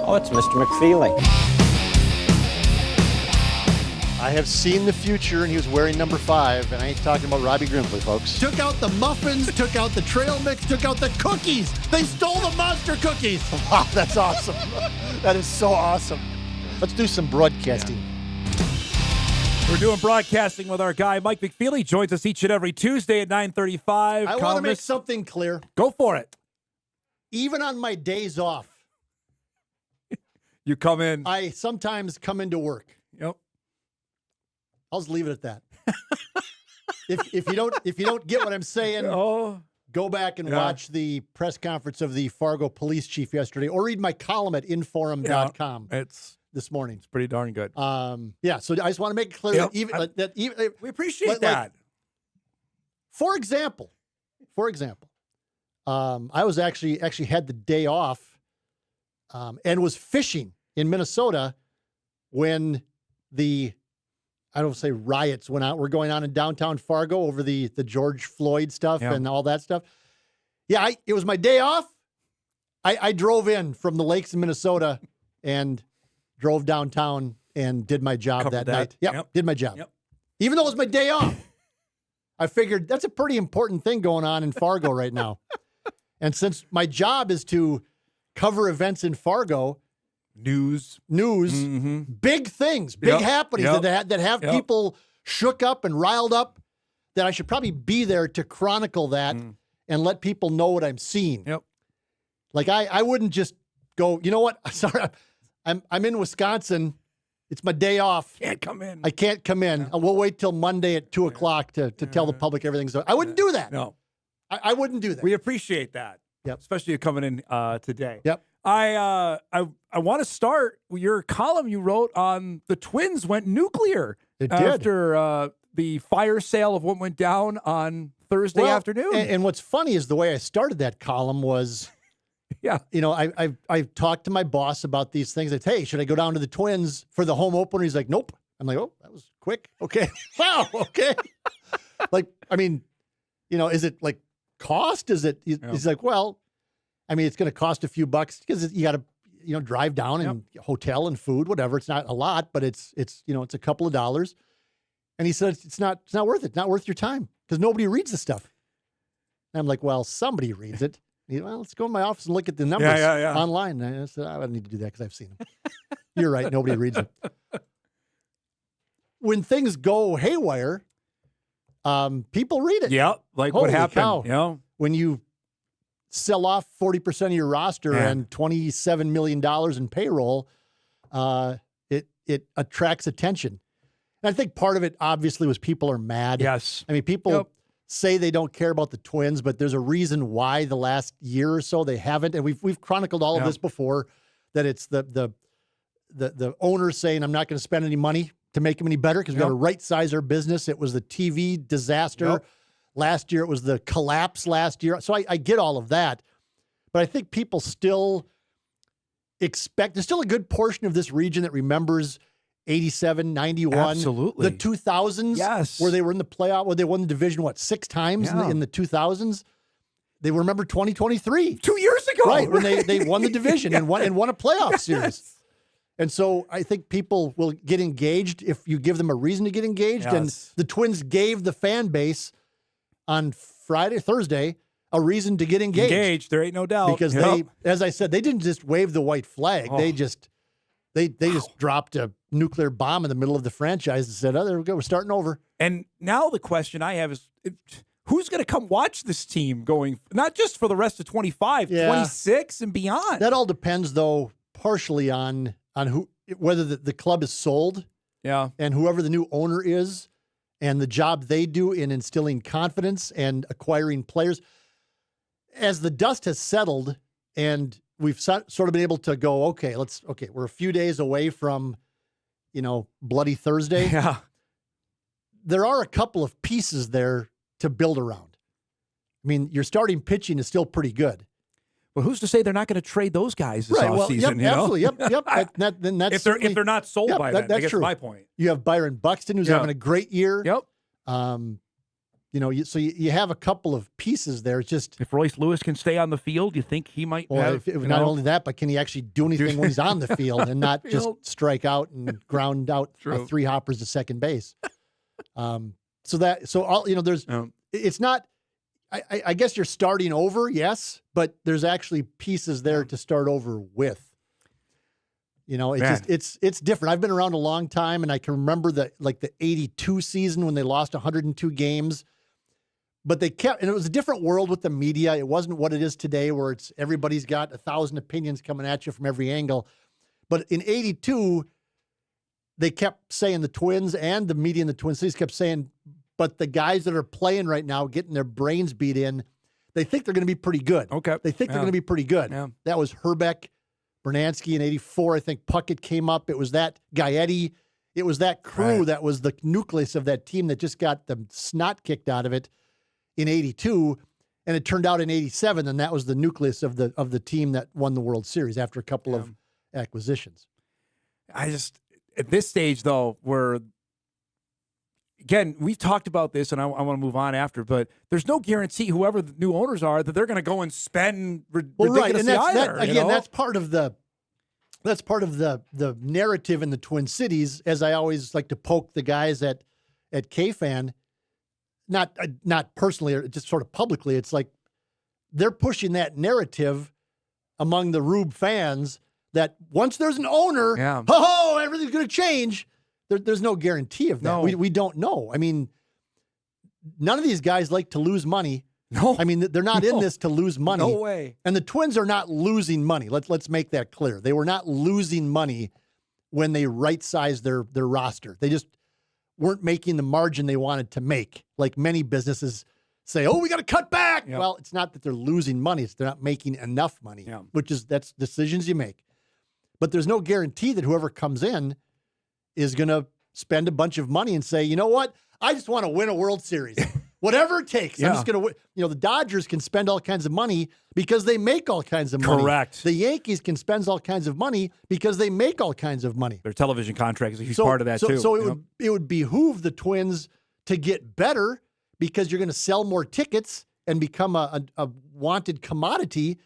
Oh, it's Mr. McFeely. I have seen the future, and he was wearing number 5, and I ain't talking about Robbie Grimsley, folks. Took out the muffins, took out the trail mix, took out the cookies. They stole the monster cookies. Wow, that's awesome. That is so awesome. Let's do some broadcasting. We're doing broadcasting with our guy, Mike McFeely. Joins us each and every Tuesday at 9:35. I want to make something clear. Go for it. Even on my days off, you come in. I sometimes come into work. Yep. I'll just leave it at that. if you don't get what I'm saying, go back and watch the press conference of the Fargo police chief yesterday, or read my column at inforum.com. It's this morning. It's pretty darn good. So I just want to make it clear that even we appreciate that. For example, I was actually had the day off, and was fishing in Minnesota when I don't say riots were going on in downtown Fargo over the George Floyd stuff and all that stuff. Yeah, it was my day off. I drove in from the lakes in Minnesota and drove downtown and did my job that night. Yep, did my job. Yep. Even though it was my day off. I figured that's a pretty important thing going on in Fargo right now. And since my job is to cover events in Fargo, news, big things, big happenings that have people shook up and riled up, that I should probably be there to chronicle that and let people know what I'm seeing. Yep. Like I wouldn't just go, you know what? Sorry, I'm in Wisconsin. It's my day off. Can't come in. I can't come in. We'll wait till Monday at 2:00 to tell the public everything's done. I wouldn't do that. No. I wouldn't do that. We appreciate that. Yep. Especially you coming in today. Yep. I want to start your column you wrote on the Twins went nuclear after the fire sale of what went down on Thursday afternoon. And what's funny is the way I started that column was, I've talked to my boss about these things. It's, hey, should I go down to the Twins for the home opener? He's like, nope. I'm like, oh, that was quick. Okay. Wow. Okay. Like, I mean, is it like cost? Is it? He's like, well, I mean, it's going to cost a few bucks because you got to, drive down and hotel and food, whatever. It's not a lot, but it's a couple of dollars. And he said, it's not worth it. It's not worth your time because nobody reads the stuff. And I'm like, well, somebody reads it. Well, let's go in my office and look at the numbers online. And I said, I don't need to do that because I've seen them. You're right. Nobody reads it. When things go haywire, people read it. Yeah, like Holy what happened. Cow. When you sell off 40% of your roster and $27 million in payroll, it attracts attention. And I think part of it obviously was people are mad. Yes. I mean, people say they don't care about the Twins, but there's a reason why the last year or so they haven't. And we've chronicled all of this before, that it's the owners saying, I'm not going to spend any money to make them any better because we've got to right size our business. It was the TV disaster. Last year, it was the collapse last year. So I get all of that. But I think people still expect, there's still a good portion of this region that remembers 87, 91. Absolutely. The 2000s. Yes. Where they were in the playoff, where they won the division, 6 times in the 2000s? They remember 2023. 2 years ago. Right, when they won the division and won a playoff series. And so I think people will get engaged if you give them a reason to get engaged. And the Twins gave the fan base on Thursday, a reason to get engaged. There ain't no doubt. Because they, as I said, they didn't just wave the white flag. They just dropped a nuclear bomb in the middle of the franchise and said, oh, there we go, we're starting over. And now the question I have is, who's going to come watch this team going, not just for the rest of 25, 26 and beyond? That all depends, though, partially on whether the club is sold and whoever the new owner is and the job they do in instilling confidence and acquiring players. As the dust has settled and we've sort of been able to go, we're a few days away from, Bloody Thursday. Yeah. There are a couple of pieces there to build around. I mean, your starting pitching is still pretty good. Well, who's to say they're not going to trade those guys this offseason? Absolutely. Yep. That's if they're not sold by then, that's I guess true. My point. You have Byron Buxton, who's having a great year. Yep. so you have a couple of pieces there. It's just if Royce Lewis can stay on the field, you think he might have, if not only that, but can he actually do anything when he's on the field and not just strike out and ground out 3 hoppers to second base? It's not. I guess you're starting over, yes, but there's actually pieces there to start over with. It's different. I've been around a long time, and I can remember the 82 season when they lost 102 games. But they kept, and it was a different world with the media. It wasn't what it is today, where it's everybody's got 1,000 opinions coming at you from every angle. But in 82, they kept saying, the Twins and the media in the Twin Cities kept saying, but the guys that are playing right now, getting their brains beat in, they think they're going to be pretty good. Okay. They think they're going to be pretty good. Yeah. That was Herbeck, Bernansky in 84. I think Puckett came up. It was that Gaetti. It was that crew that was the nucleus of that team that just got the snot kicked out of it in 82, and it turned out in 87, and that was the nucleus of the team that won the World Series after a couple of acquisitions. At this stage, though, where, again, we've talked about this, and I want to move on after, but there's no guarantee whoever the new owners are that they're going to go and spend ridiculously either. That's part of the narrative in the Twin Cities, as I always like to poke the guys at KFan. Not personally, or just sort of publicly. It's like they're pushing that narrative among the Rube fans that once there's an owner, everything's going to change. There's no guarantee of that. No. We don't know. I mean, none of these guys like to lose money. No. I mean, they're not in this to lose money. No way. And the Twins are not losing money. Let's make that clear. They were not losing money when they right-sized their roster. They just weren't making the margin they wanted to make. Like many businesses say, we got to cut back. Yep. Well, it's not that they're losing money. It's they're not making enough money, that's decisions you make. But there's no guarantee that whoever comes in is going to spend a bunch of money and say, you know what? I just want to win a World Series. Whatever it takes. I'm just going to win. The Dodgers can spend all kinds of money because they make all kinds of money. Correct. The Yankees can spend all kinds of money because they make all kinds of money. Their television contract is a huge part of that, too. So it would behoove the Twins to get better because you're going to sell more tickets and become a wanted commodity.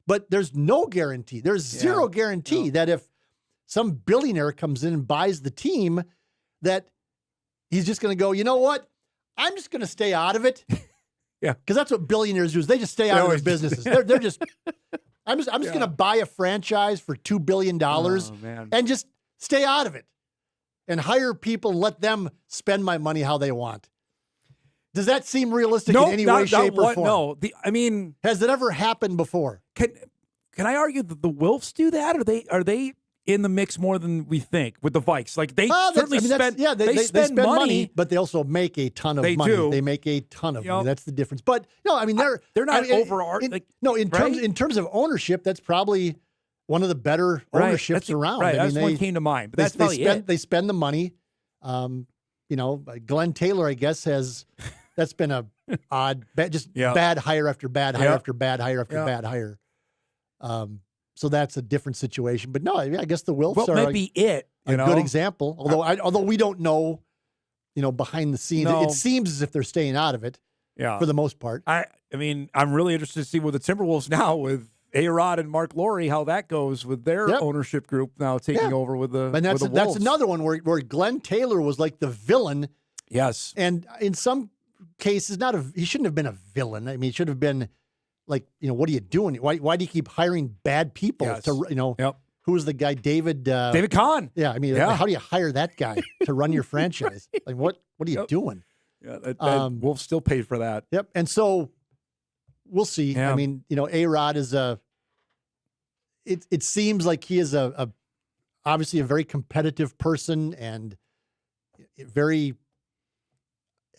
But there's no guarantee. There's zero guarantee that if some billionaire comes in and buys the team, that he's just going to go, you know what? I'm just going to stay out of it. Yeah. Because that's what billionaires do is they just stay out of their businesses. They're just, I'm just going to buy a franchise for $2 billion and just stay out of it and hire people and let them spend my money how they want. Does that seem realistic in any way, shape, or form? No. Has it ever happened before? Can I argue that the Wilfs do that? Are they in the mix more than we think with the Vikes? Like they certainly spend. They spend money, but they also make a ton of money. Do. They make a ton of money. That's the difference. But no, I mean they're not overarching. In terms of ownership, that's probably one of the better ownerships around. Right, I mean, that's one came to mind. But they spend the money. Glenn Taylor, I guess, that's been a odd, bad hire after bad hire after bad hire after bad hire. So that's a different situation. But no, I guess the Wilfs are maybe a good example. Although we don't know, behind the scenes, it seems as if they're staying out of it. Yeah, for the most part. I mean, I'm really interested to see with the Timberwolves now with A-Rod and Mark Lowry, how that goes with their ownership group now taking over with the. And that's another one where Glenn Taylor was like the villain. Yes, and in some cases, he shouldn't have been a villain. I mean, he should have been. Like, what are you doing? Why do you keep hiring bad people who was the guy, David Kahn? Yeah. I mean, how do you hire that guy to run your franchise? Like, what are you doing? Yeah. Wolves still paid for that. Yep. And so we'll see. Yeah. I mean, A-Rod is it seems like he is obviously a very competitive person and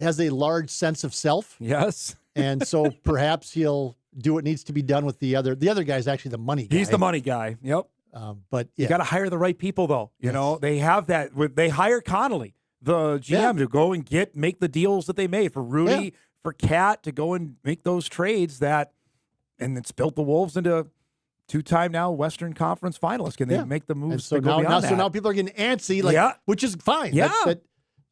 has a large sense of self. Yes. And so perhaps he'll do what needs to be done with the other. The other guy is actually the money guy. He's the money guy. Yep. But you got to hire the right people, though. You know, they have that. They hire Connolly, the GM, to go and make the deals that they made for Rudy, for Cat, to go and make those trades and it's built the Wolves into two-time now Western Conference finalists. Can they make the moves? So now people are getting antsy, which is fine. Yeah.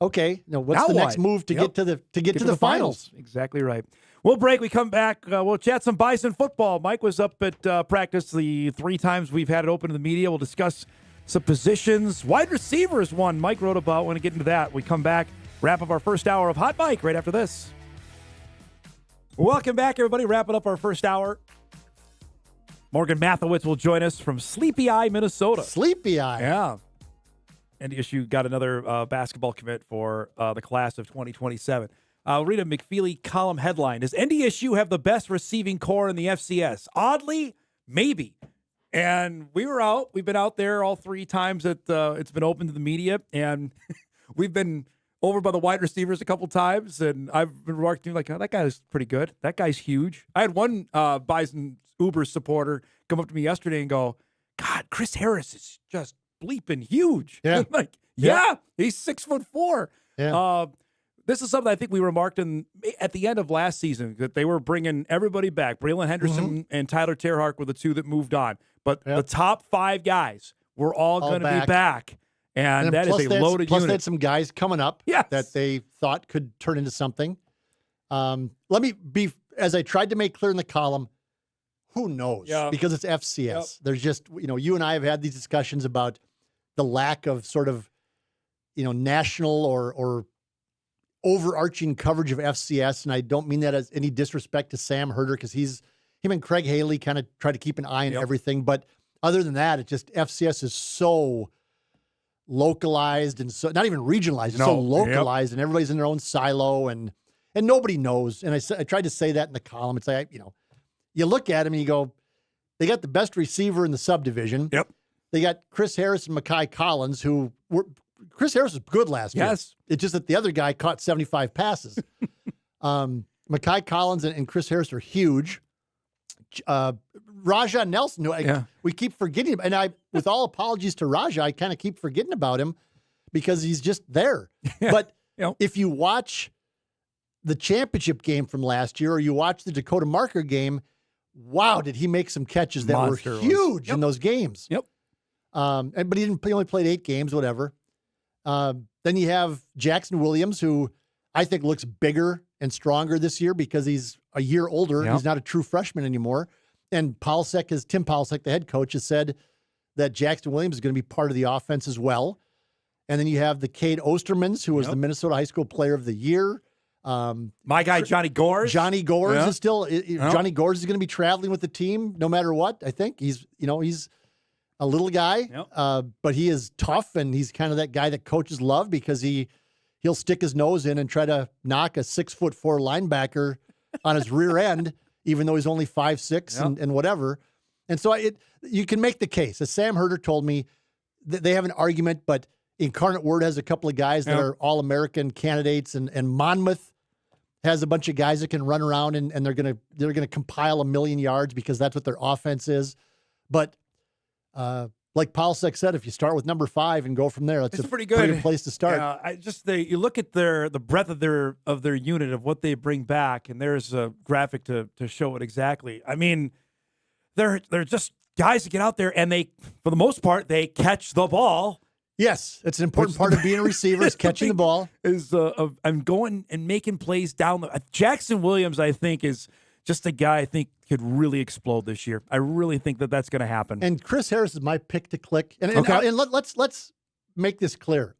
okay, what's Now the next what? move to Yep. get to the finals? Exactly right. We'll break. We come back. We'll chat some Bison football. Mike was up at practice the 3 times we've had it open to the media. We'll discuss some positions. Wide receivers one Mike wrote about. Want to get into that. We come back, wrap up our first hour of Hot Mike right after this. Welcome back, everybody. Wrapping up our first hour. Morgan Mathewitz will join us from Sleepy Eye, Minnesota. Sleepy Eye. Yeah. NDSU got another basketball commit for the class of 2027. I'll read a McFeely column headline. Does NDSU have the best receiving core in the FCS? Oddly, maybe. And we were out. We've been out there all 3 times that it's been open to the media. And we've been over by the wide receivers a couple times. And I've been remarking like, oh, that guy's pretty good. That guy's huge. I had one Bison Uber supporter come up to me yesterday and go, God, Chris Harris is just bleeping huge. Yeah. I'm like, yeah, he's 6'4". Yeah. This is something I think we remarked at the end of last season, that they were bringing everybody back. Braylon Henderson and Tyler Terhark were the 2 that moved on. But the top 5 guys were all going to be back. And that is a loaded plus unit. They had some guys coming up that they thought could turn into something. Let me be, as I tried to make clear in the column, who knows? Yeah. Because it's FCS. Yep. There's just, you and I have had these discussions about the lack of sort of, national or overarching coverage of FCS. And I don't mean that as any disrespect to Sam Herder, because him and Craig Haley kind of try to keep an eye on everything. But other than that, it just, FCS is so localized and so not even regionalized, it's so localized, and everybody's in their own silo and nobody knows. And I tried to say that in the column. It's like, you look at him and you go, they got the best receiver in the subdivision. Yep. They got Chris Harris and Mekhi Collins, Chris Harris was good last year. Yes. It's just that the other guy caught 75 passes. Mekhi Collins and Chris Harris are huge. Rajah Nelson, who we keep forgetting, and with all apologies to Rajah, I kind of keep forgetting about him because he's just there. But if you watch the championship game from last year, or you watch the Dakota Marker game, wow, did he make some catches that were huge in those games. Yep. But he only played 8 games, whatever. Then you have Jackson Williams, who I think looks bigger and stronger this year because he's a year older. He's not a true freshman anymore. And Tim Paulsek, the head coach, has said that Jackson Williams is going to be part of the offense as well. And then you have the Cade Ostermans, who was the Minnesota High School Player of the Year. My guy, Johnny Gores. Johnny Gores is still, Johnny Gores is going to be traveling with the team no matter what. I think he's a little guy, but he is tough, and he's kind of that guy that coaches love because he'll stick his nose in and try to knock a 6'4" linebacker on his rear end, even though he's only 5'6" and whatever. And so you can make the case. As Sam Herder told me, they have an argument, but Incarnate Word has a couple of guys that are All-American candidates, and Monmouth has a bunch of guys that can run around and they're gonna compile 1,000,000 yards because that's what their offense is. But like Paulsek said, if you start with number 5 and go from there, that's a pretty good place to start. Yeah, you look at the breadth of their unit of what they bring back, and there's a graphic to show it exactly. I mean, they're just guys that get out there and they, for the most part, they catch the ball. Yes, it's an important part of being a receiver is catching the ball. I'm going and making plays down the. Jackson Williams, I think, is just a guy I think could really explode this year. I really think that's going to happen. And Chris Harris is my pick to click. And let's make this clear.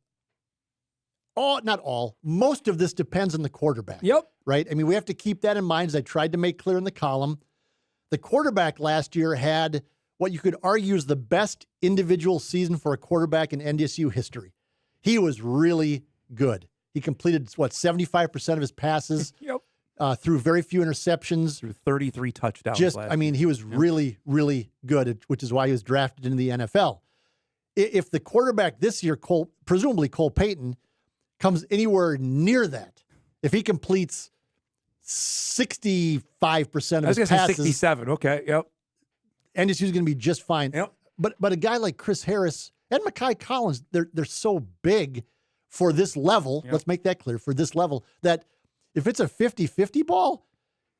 Most of this depends on the quarterback. Yep. Right? I mean, we have to keep that in mind, as I tried to make clear in the column. The quarterback last year had what you could argue is the best individual season for a quarterback in NDSU history. He was really good. He completed, 75% of his passes. Yep. Threw very few interceptions. Threw 33 touchdowns. He was really, really good, which is why he was drafted into the NFL. If the quarterback this year, presumably Cole Payton, comes anywhere near that, if he completes 65% of his passes. 67. Okay. Yep. NDSU is going to be just fine. Yep. But a guy like Chris Harris and Mekhi Collins, they're so big for this level. Yep. Let's make that clear, for this level, that if it's a 50-50 ball,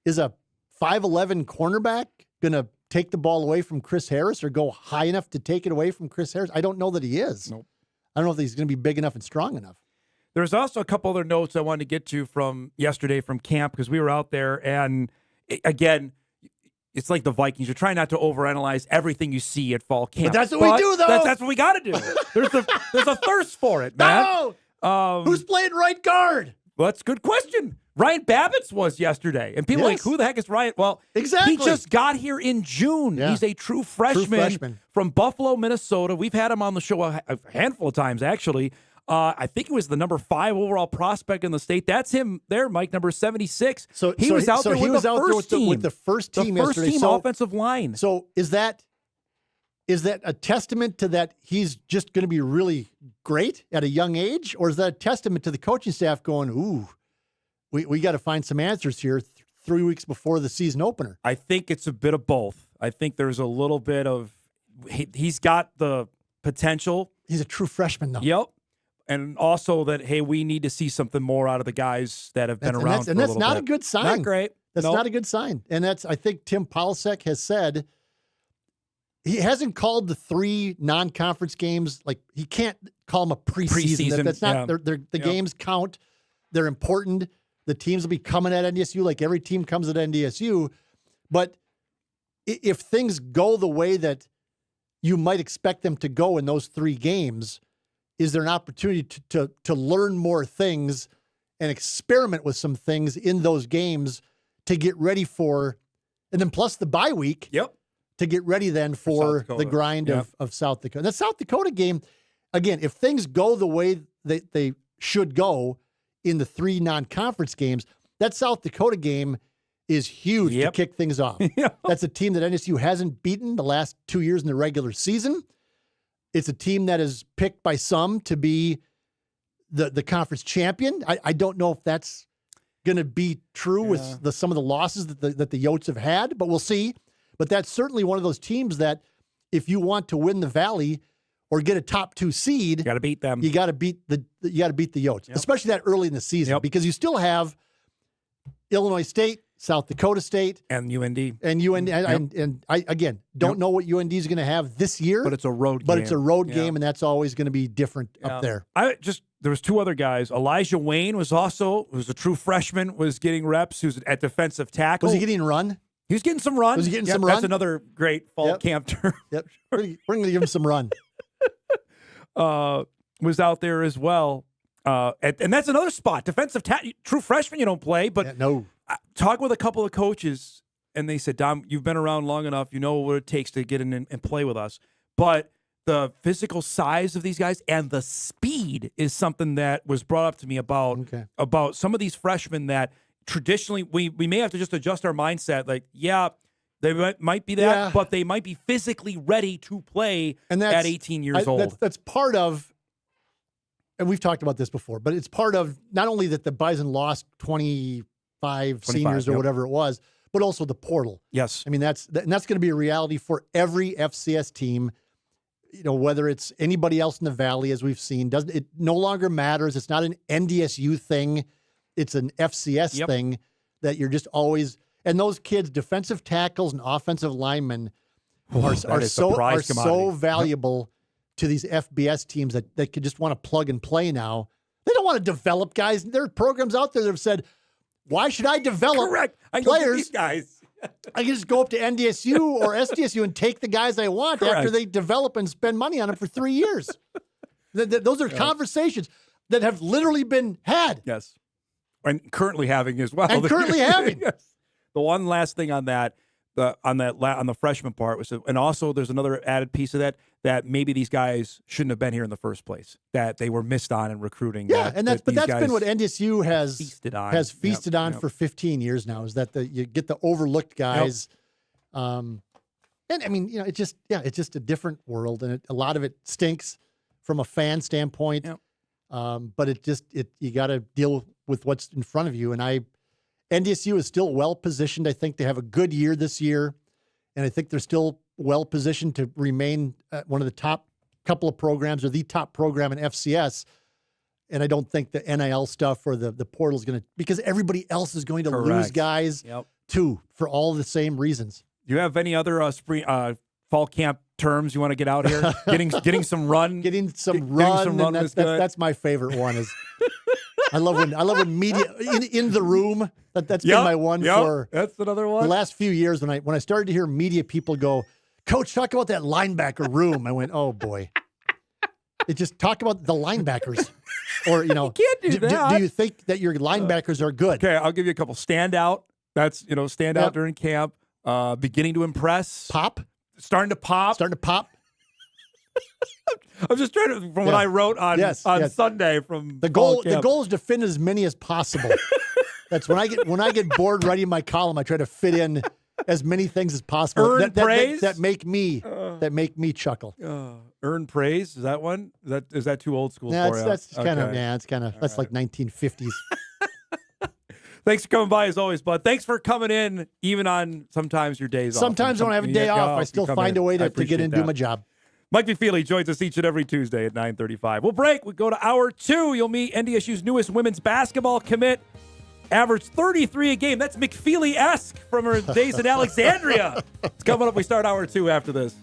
is a 5'11" cornerback going to take the ball away from Chris Harris or go high enough to take it away from Chris Harris? I don't know that he is. Nope. I don't know if he's going to be big enough and strong enough. There's also a couple other notes I wanted to get to from yesterday from camp because we were out there, and again, it's like the Vikings. You're trying not to overanalyze everything you see at fall camp. But that's what we do, though. That's what we got to do. There's a thirst for it, man. No! Who's playing right guard? Well, that's a good question. Ryan Babbitt's was yesterday. And people are like, who the heck is Ryan? Well, exactly. He just got here in June. Yeah. He's a true freshman from Buffalo, Minnesota. We've had him on the show a handful of times, actually. I think it was the number 5 overall prospect in the state. That's him there, Mike, number 76. So he was out there with the first team. With the first team the first yesterday. team offensive line. So is that a testament to that he's just going to be really great at a young age? Or is that a testament to the coaching staff going, ooh, we got to find some answers here 3 weeks before the season opener? I think it's a bit of both. I think there's a little bit of he's got the potential. He's a true freshman, though. Yep. And also that, hey, we need to see something more out of the guys that have been around. And that's not a good sign. Not great. That's not a good sign. And I think Tim Polasek has said he hasn't called the 3 non-conference games. Like, he can't call them a preseason. That's not, the games count. They're important. The teams will be coming at NDSU like every team comes at NDSU. But if things go the way that you might expect them to go in those 3 games, is there an opportunity to learn more things and experiment with some things in those games to get ready for, and then plus the bye week to get ready then for the grind of South Dakota. And the South Dakota game, again, if things go the way they should go in the 3 non-conference games, that South Dakota game is huge to kick things off. That's a team that NSU hasn't beaten the last 2 years in the regular season. It's a team that is picked by some to be the conference champion. I don't know if that's going to be true with some of the losses that the Yotes have had, but we'll see. But that's certainly one of those teams that if you want to win the Valley or get a top 2 seed, you got to beat them. You got to beat the Yotes, especially that early in the season, because you still have Illinois State, South Dakota State, and UND. And I again don't know what UND is going to have this year, but it's a road game. But it's a road game, and that's always going to be different up there. There was 2 other guys. Elijah Wayne was a true freshman, was getting reps. Who's at defensive tackle. Was he getting run? He was getting some run. Was he getting some run? That's another great fall camp term. Yep, we're going to give him some run. Was out there as well. And that's another spot. Defensive true freshman, you don't play, but no. Talk with a couple of coaches, and they said, Dom, you've been around long enough. You know what it takes to get in and play with us. But the physical size of these guys and the speed is something that was brought up to me about some of these freshmen that traditionally we may have to just adjust our mindset. Like, they might be that, but they might be physically ready to play at 18 years old. That's part of, and we've talked about this before, but it's part of not only that the Bison lost 25 seniors or whatever it was, but also the portal. Yes. I mean, that's going to be a reality for every FCS team, whether it's anybody else in the Valley, as we've seen. It no longer matters. It's not an NDSU thing. It's an FCS thing that you're just always, and those kids, defensive tackles and offensive linemen are so valuable to these FBS teams that could just want to plug and play now. They don't want to develop guys. There are programs out there that have said, why should I develop players? These guys. I can just go up to NDSU or SDSU and take the guys I want after they develop and spend money on them for 3 years. Those are conversations that have literally been had. Yes. And currently having as well. And currently having. Yes. The one last thing on that, on the freshman part was, and also there's another added piece of that maybe these guys shouldn't have been here in the first place, that they were missed on in recruiting. Yeah, that's been what NDSU has feasted on for 15 years now, is that you get the overlooked guys. And I mean, it's just a different world, and a lot of it stinks from a fan standpoint. But you got to deal with what's in front of you. And NDSU is still well positioned, I think, to have a good year this year. And I think they're still well positioned to remain one of the top couple of programs, or the top program in FCS. And I don't think the NIL stuff or the portal is going to, because everybody else is going to lose guys too, for all the same reasons. Do you have any other fall camp terms you want to get out here? Getting some run. Getting some Getting run. some run and was good. that's my favorite one. Is I love when media in the room. That's been my one for. That's another one. The last few years when I started to hear media people go, Coach, talk about that linebacker room. I went, oh boy. It just talk about the linebackers, or you can't do that. Do you think that your linebackers are good? Okay, I'll give you a couple. Standout. That's standout during camp. Beginning to impress. Pop. Starting to pop. I'm just trying to from what I wrote on Sunday from the goal. The goal is to fit as many as possible. That's when I get bored writing my column. I try to fit in as many things as possible. Earn praise that make me chuckle. Earn praise, is that one? Is that too old school Yeah, for you? that's kind of that's like 1950s. Thanks for coming by as always, bud. Thanks for coming in, even on sometimes your days off. Sometimes when I have a day off, I still find a way to get in and do my job. Mike McFeely joins us each and every Tuesday at 9:35. We'll break. We go to hour 2. You'll meet NDSU's newest women's basketball commit. Averaged 33 a game. That's McFeely-esque from her days in Alexandria. It's coming up. We start hour 2 after this.